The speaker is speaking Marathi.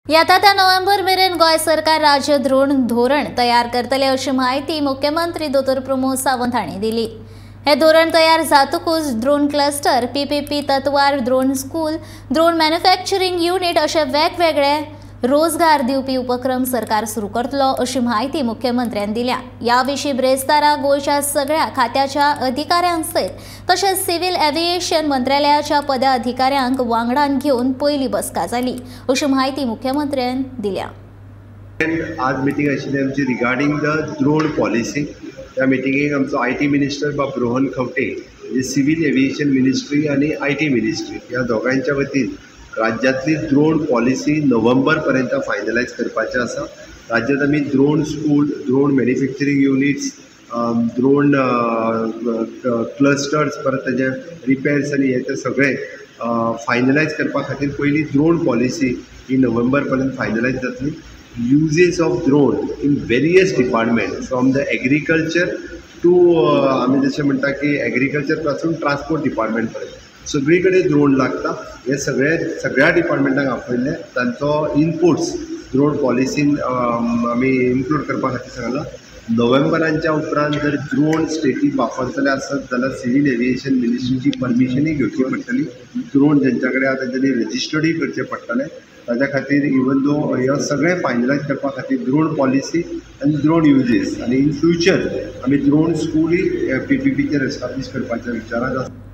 येता त्या नोव्हेंबर मेरेन गोय सरकार राज्य ड्रोन धोरण तयार करतले अशी माहिती मुख्यमंत्री दोतोर प्रमोद सावंत हांणी दिली। हे धोरण तयार जातकूच ड्रोन क्लस्टर, पीपीपी तत्वार drone school, drone manufacturing unit अशे वेगवेगळे रोजगार दिवपी उपक्रम सरकार सुरू करतलो अशी माहिती मुख्यमंत्र्यांनी दिल्या। या विशीं ब्रेस्तारा गोयच्या सगळ्या खात्याच्या अधिकाऱ्यांसयत तशेंच सिव्हिल एव्हिएशन मंत्रालयाच्या पदाधिकाऱ्यांक वांगडान घेवन पयली बसका जाली अशी माहिती मुख्यमंत्र्यांनी दिल्या। आज मीटिंग आशिल्ली आमची रिगार्डिंग द ड्रोन पॉलिसी। त्या मिटिंगेक आमचो आयटी मिनिस्टर बाब Rohan Khaunte, civil aviation ministry आणि आयटी मिनिस्ट्री ह्या दोगांच्या वतीन राज्यातली ड्रोन पॉलिसी नोव्हेंबर पर्यंत फायनलायज करपाचें आसा। राज्यांत आमी drone school, drone manufacturing units, drone clusters, परत तेजे रिपेर्स आनी हे सगळे फायनलायज करपा खातीर पयली ड्रोन पॉलिसी ही नोव्हेंबर पर्यंत फायनलायज जातली। Uses of drone in various department from the agriculture to आमी जशें म्हणटा की एग्रीकल्चर पासून ट्रान्सपोर्ट डिपार्टमेंट पर्यंत सगळी कडेन ड्रोन लागता। हे सगळ्या डिपार्टमेंटांक आपयल्ले तांचो इनपुट्स ड्रोन पॉलिसीन आमी इन्क्लूड करपा खातीर सांगला। नोव्हेंबराच्या उपरांत जर ड्रोन स्टेटीक वापरतले आसत जाल्यार सिव्हिल एव्हिएशन मिनिस्ट्रीची परमिशनूय घेवची पडटली। ड्रोन जेंच्या कडेन आसा तेंच्यांनी रजिस्टर्डूय करचें पडटलें। ताच्या खातीर इवन दो हे सगळें फायनलायज करपा खातीर ड्रोन पॉलिसी आनी ड्रोन युजेस आनी इन फ्युचर आमी ड्रोन स्कूलूय पीपीपीचेर एस्टाब्लीश करपाच्या विचारांत आसा।